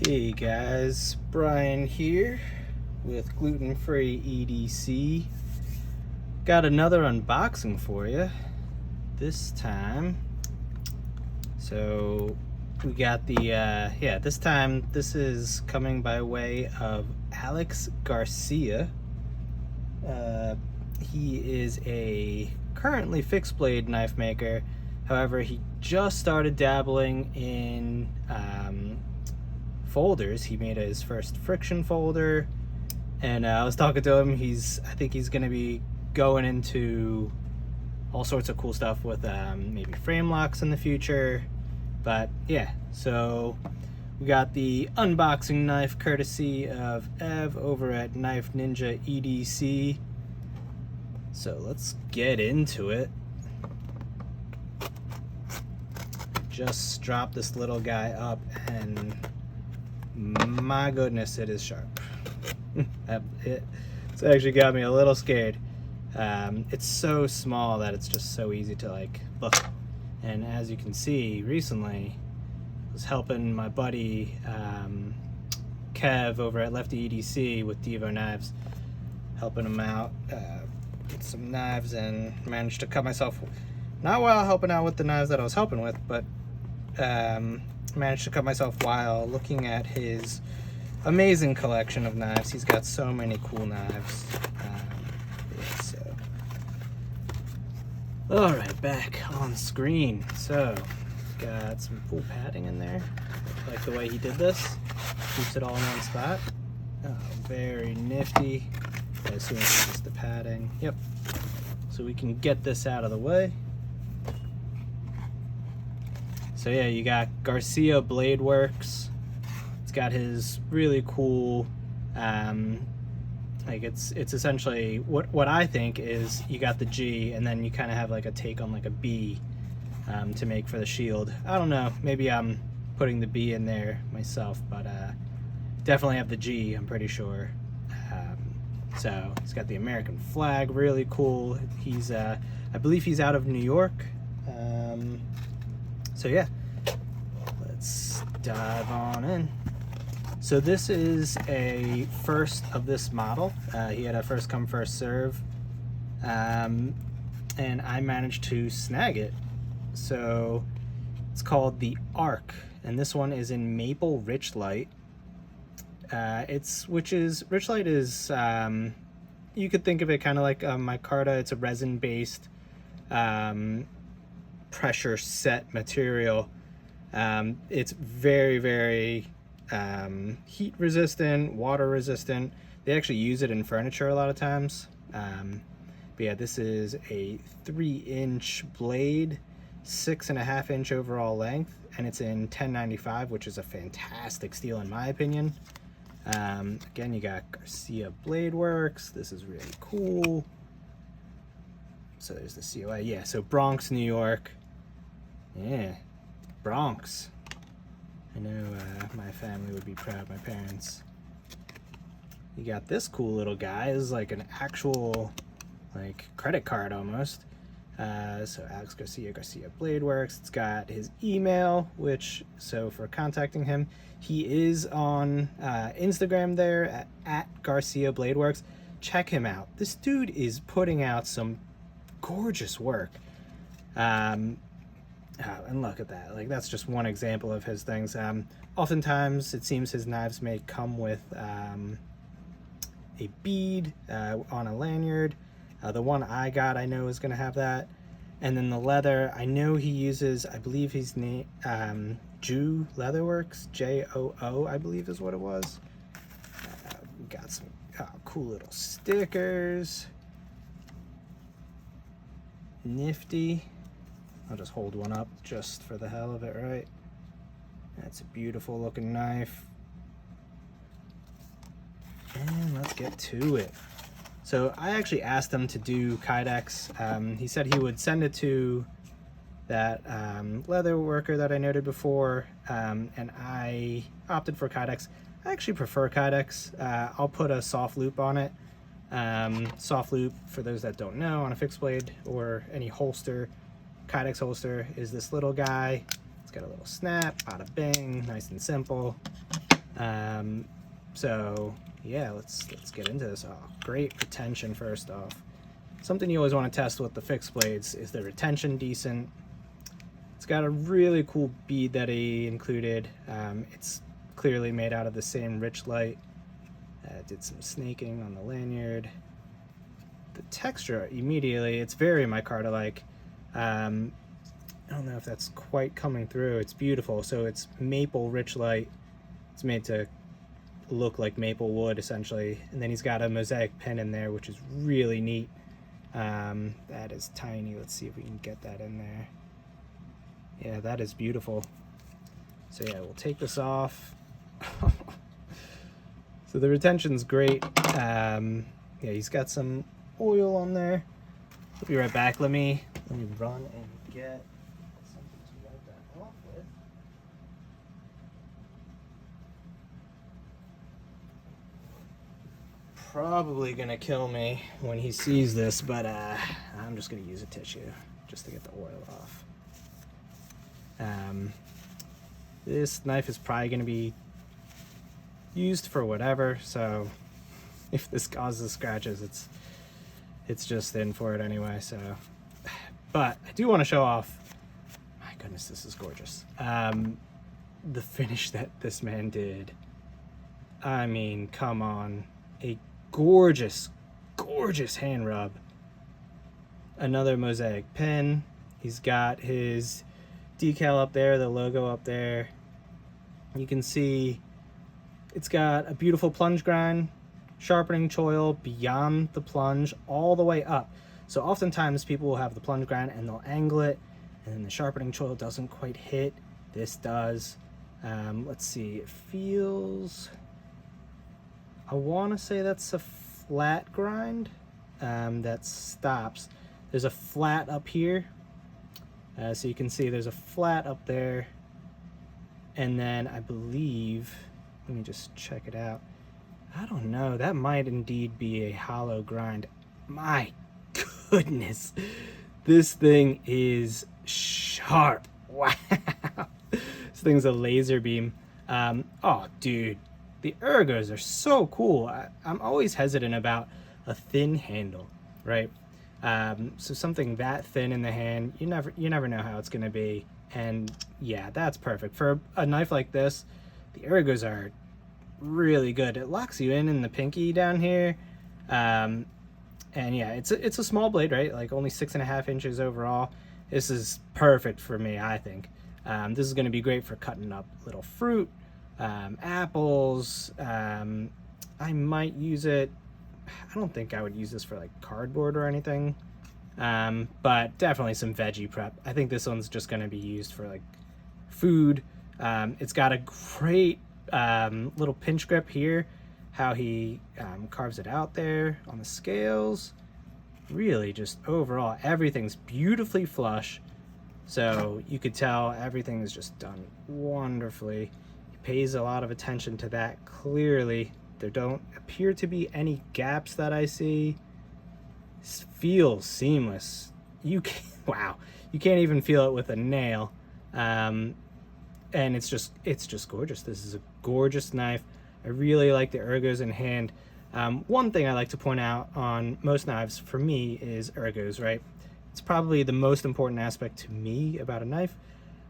Hey guys, Brian here with Gluten-Free EDC. Got another unboxing for you this time. So we got the this time this is coming by way of Alex Garcia. He is a currently fixed blade knife maker. However, he just started dabbling in folders. He made his first friction folder, and I was talking to him. I think he's going to be going into all sorts of cool stuff with maybe frame locks in the future. But yeah, so we got the unboxing knife courtesy of Ev over at Knife Ninja EDC. So let's get into it. Just drop this little guy up, and my goodness, it is sharp. It's actually got me a little scared. It's so small that it's just so easy to look. And as you can see, recently I was helping my buddy Kev over at Lefty EDC with Devo knives, helping him out with some knives, and managed to cut myself, not while helping out with the knives that I was helping with, but managed to cut myself while looking at his amazing collection of knives. He's got so many cool knives. All right, back on screen. So got some cool padding in there. I like the way he did this. Keeps it all in one spot. Oh, very nifty. I assume it's just the padding. Yep. So we can get this out of the way. So yeah, you got Garcia Bladeworks. It's got his really cool, it's essentially what I think is, you got the G and then you kind of have like a take on like a B to make for the shield. I don't know, maybe I'm putting the B in there myself, but definitely have the G, I'm pretty sure. So he's got the American flag, really cool. He's I believe he's out of New York. So yeah, let's dive on in. So this is a first of this model. He had a first come first serve, and I managed to snag it. So it's called the Arc, and this one is in Maple Richlight. Richlight is, you could think of it kind of like micarta. It's a resin based pressure set material. It's very, very heat resistant, water resistant. They actually use it in furniture a lot of times. But yeah, this is a 3-inch blade, 6.5-inch overall length, and it's in 1095, which is a fantastic steel in my opinion. Again, you got Garcia Bladeworks. This is really cool. So there's the COI. Yeah, so Bronx, New York. Yeah, Bronx. I know my family would be proud, my parents. You got this cool little guy. This is like an actual credit card almost. So Alex Garcia Bladeworks. It's got his email, so for contacting him, he is on Instagram there at Garcia Bladeworks. Check him out. This dude is putting out some gorgeous work. And look at that, that's just one example of his things. Oftentimes it seems his knives may come with a bead on a lanyard. The one I got, I know, is going to have that. And then the leather, I know he uses, I believe his name, Joo Leatherworks, Joo, I believe is what it was. We got some cool little stickers. Nifty. I'll just hold one up just for the hell of it, right? That's a beautiful looking knife. And let's get to it. So I actually asked him to do Kydex. He said he would send it to that leather worker that I noted before, and I opted for Kydex. I actually prefer Kydex. I'll put a soft loop on it. Soft loop, for those that don't know, on a fixed blade or any holster, Kydex holster is this little guy. It's got a little snap, bada bing, nice and simple. So yeah, let's get into this. Oh, great retention first off. Something you always want to test with the fixed blades is the retention decent. It's got a really cool bead that he included. It's clearly made out of the same Richlite. Did some snaking on the lanyard. The texture immediately, it's very micarta-like. I don't know if that's quite coming through. It's beautiful. So it's maple Richlite. It's made to look like maple wood essentially. And then he's got a mosaic pin in there, which is really neat. That is tiny. Let's see if we can get that in there. Yeah, that is beautiful. So yeah, we'll take this off. So the retention's great. Yeah, he's got some oil on there. I'll be right back. Let me run and get something to wipe that off with. Probably gonna kill me when he sees this, but I'm just gonna use a tissue just to get the oil off. This knife is probably gonna be used for whatever, so if this causes scratches, it's just in for it anyway. So, but I do want to show off. My goodness, this is gorgeous. The finish that this man did. I mean, come on, a gorgeous hand rub. Another mosaic pin. He's got his decal up there, the logo up there. You can see it's got a beautiful plunge grind, sharpening choil beyond the plunge all the way up. So oftentimes people will have the plunge grind and they'll angle it, and then the sharpening choil doesn't quite hit. This does. Let's see, it feels, I want to say that's a flat grind that stops. There's a flat up here. So you can see there's a flat up there. And then I believe, let me just check it out. I don't know, that might indeed be a hollow grind. My goodness, this thing is sharp. Wow. This thing's a laser beam. Oh, dude, the ergos are so cool. I'm always hesitant about a thin handle, right? So something that thin in the hand, you never know how it's gonna be. And yeah, that's perfect for a knife like this. The ergos are really good. It locks you in the pinky down here. And yeah, it's a small blade, right? Like only 6.5 inches overall. This is perfect for me, I think. This is going to be great for cutting up little fruit, apples. I might use it. I don't think I would use this for like cardboard or anything. But definitely some veggie prep. I think this one's just going to be used for like food. It's got a great little pinch grip here, how he carves it out there on the scales. Really just overall everything's beautifully flush, so you could tell everything is just done wonderfully. He pays a lot of attention to that. Clearly there don't appear to be any gaps that I see. This feels seamless. Wow, you can't even feel it with a nail. And it's just gorgeous. This is a gorgeous knife. I really like the ergos in hand. One thing I like to point out on most knives for me is ergos, right? It's probably the most important aspect to me about a knife.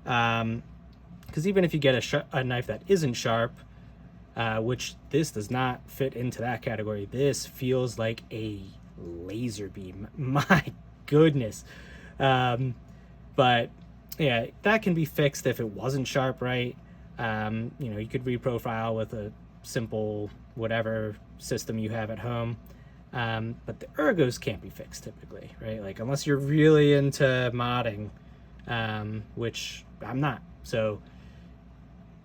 Because even if you get a knife that isn't sharp, which this does not fit into that category, this feels like a laser beam. My goodness. But yeah, that can be fixed if it wasn't sharp, right? You know, you could reprofile with a simple whatever system you have at home. But the ergos can't be fixed typically, right? Like unless you're really into modding, which I'm not. So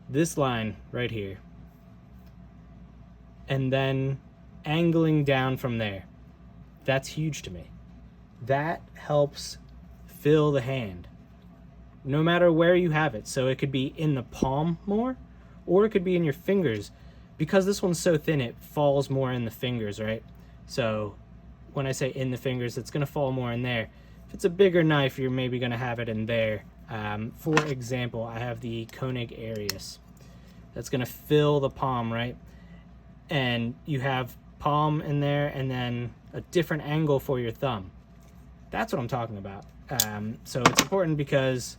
this line right here, and then angling down from there, that's huge to me. That helps fill the hand, no matter where you have it. So it could be in the palm more, or it could be in your fingers. Because this one's so thin, it falls more in the fingers, right? So when I say in the fingers, it's gonna fall more in there. If it's a bigger knife, you're maybe gonna have it in there. For example, I have the Koenig Arius. that's going to fill the palm, right? And you have palm in there and then a different angle for your thumb. That's what I'm talking about. So it's important because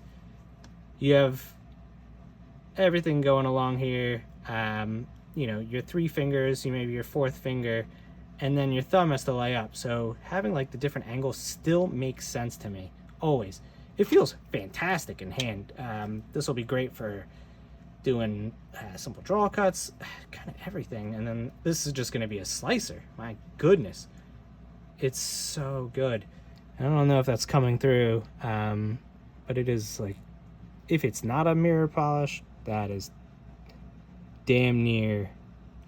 you have everything going along here. You know, your 3 fingers, maybe your 4th finger, and then your thumb has to lay up. So having like the different angles still makes sense to me, always. It feels fantastic in hand. This will be great for doing simple draw cuts, kind of everything. And then this is just going to be a slicer. My goodness, it's so good. I don't know if that's coming through, but it is like, if it's not a mirror polish, that is damn near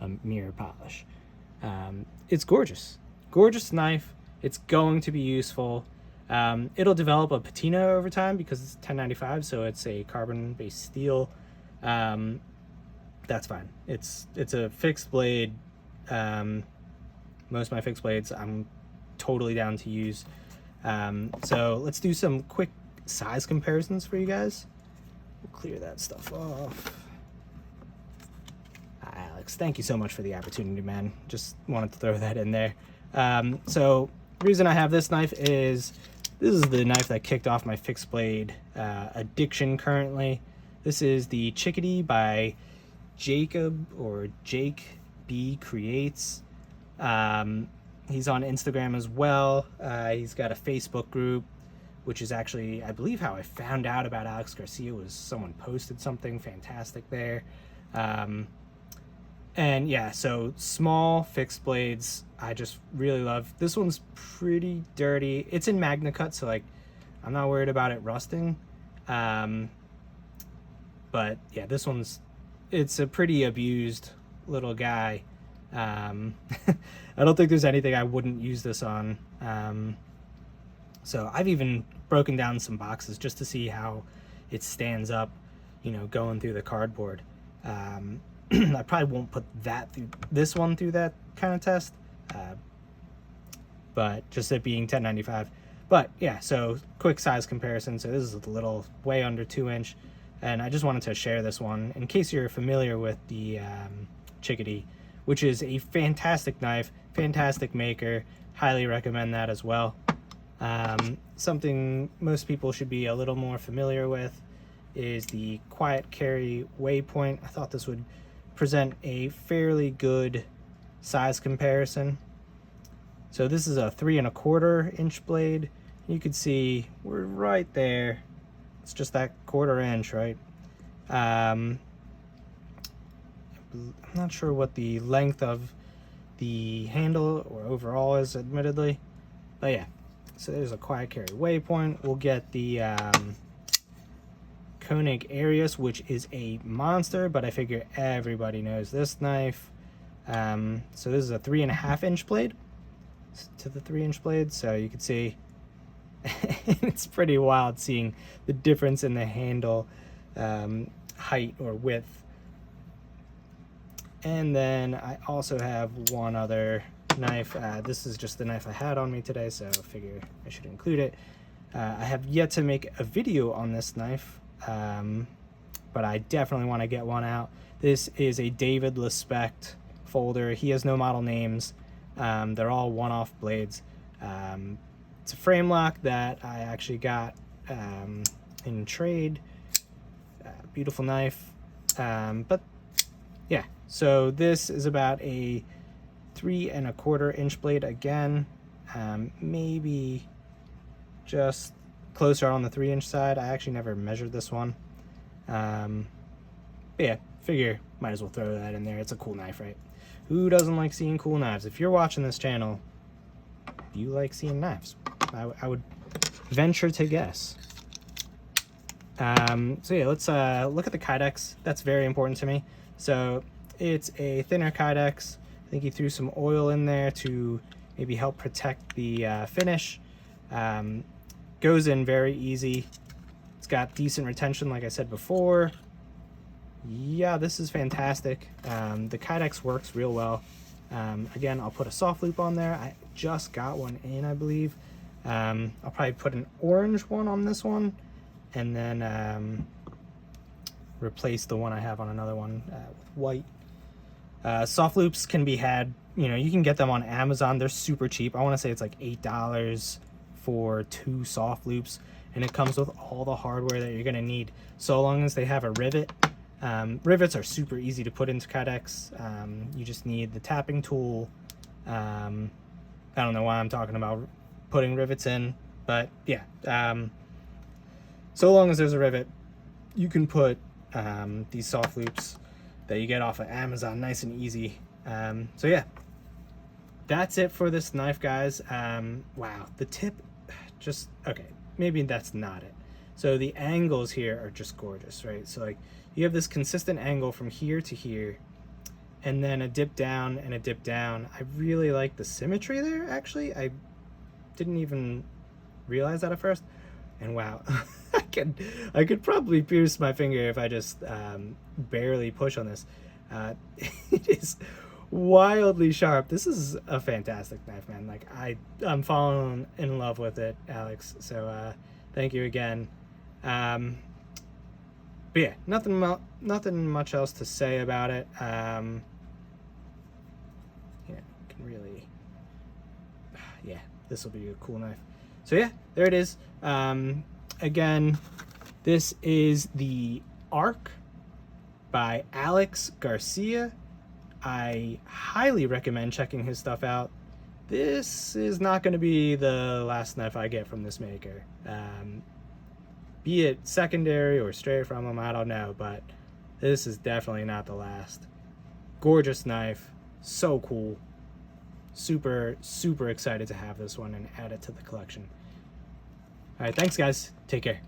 a mirror polish. It's gorgeous. Gorgeous knife. It's going to be useful. It'll develop a patina over time because it's 1095, so it's a carbon-based steel. That's fine. It's a fixed blade. Most of my fixed blades I'm totally down to use. So let's do some quick size comparisons for you guys. We'll clear that stuff off. Alex, thank you so much for the opportunity, man. Just wanted to throw that in there. So the reason I have this knife is this is the knife that kicked off my fixed blade addiction currently. This is the Chickadee by Jacob or Jake B Creates. He's on Instagram as well. He's got a Facebook group, which is actually, I believe, how I found out about Alex Garcia, was someone posted something fantastic there. And yeah, so small fixed blades, I just really love. This one's pretty dirty. It's in Magna Cut, so like, I'm not worried about it rusting. But yeah, this one's, it's a pretty abused little guy. I don't think there's anything I wouldn't use this on. So I've even broken down some boxes just to see how it stands up, you know, going through the cardboard. I probably won't put that through this one through that kind of test, but just it being 1095. But yeah, so quick size comparison. So this is a little way under 2 inch, and I just wanted to share this one in case you're familiar with the Chickadee, which is a fantastic knife, fantastic maker. Highly recommend that as well. Something most people should be a little more familiar with is the Quiet Carry Waypoint. I thought this would present a fairly good size comparison. So this is a 3 1/4 inch blade. You can see we're right there. It's just that 1/4 inch, right? I'm not sure what the length of the handle or overall is, admittedly, but yeah. So there's a Quiet Carry Waypoint. We'll get the Koenig Arius, which is a monster, but I figure everybody knows this knife. So this is a 3 1/2 inch blade to the 3 inch blade. So you can see it's pretty wild seeing the difference in the handle height or width. And then I also have one other knife. This is just the knife I had on me today, so I figure I should include it. I have yet to make a video on this knife, but I definitely want to get one out. This is a David Lespect folder. He has no model names. They're all one-off blades. It's a frame lock that I actually got in trade. Beautiful knife. But yeah, so this is about a 3 1/4 inch blade again, maybe just closer on the 3 inch side. I actually never measured this one. But yeah, figure might as well throw that in there. It's a cool knife, right? Who doesn't like seeing cool knives? If you're watching this channel, you like seeing knives. I would venture to guess. So yeah, let's look at the Kydex. That's very important to me. So it's a thinner Kydex. I think he threw some oil in there to maybe help protect the finish. Goes in very easy. It's got decent retention, like I said before. Yeah, this is fantastic. The Kydex works real well. Again, I'll put a soft loop on there. I just got one in, I believe. I'll probably put an orange one on this one, and then replace the one I have on another one with white. Soft loops can be had, you know, you can get them on Amazon. They're super cheap. I want to say it's like $8 for 2 soft loops, and it comes with all the hardware that you're going to need, so long as they have a rivet. Rivets are super easy to put into Kydex. You just need the tapping tool. I don't know why I'm talking about putting rivets in, but yeah. So long as there's a rivet, you can put these soft loops that you get off of Amazon nice and easy. So yeah, that's it for this knife, guys. Wow, the tip, just, okay, maybe that's not it. So the angles here are just gorgeous, right? So like you have this consistent angle from here to here, and then a dip down and a dip down. I really like the symmetry there, actually. I didn't even realize that at first. And wow, I could probably pierce my finger if I just barely push on this. It is wildly sharp. This is a fantastic knife, man. Like I'm falling in love with it, Alex. So thank you again. But yeah, nothing much else to say about it. Yeah, can really, yeah, this will be a cool knife. So yeah, there it is. Again, this is the Arc by Alex Garcia. I highly recommend checking his stuff out. This is not going to be the last knife I get from this maker. Be it secondary or straight from him, I don't know, but this is definitely not the last. Gorgeous knife, so cool. Super, super excited to have this one and add it to the collection. All right, thanks guys. Take care.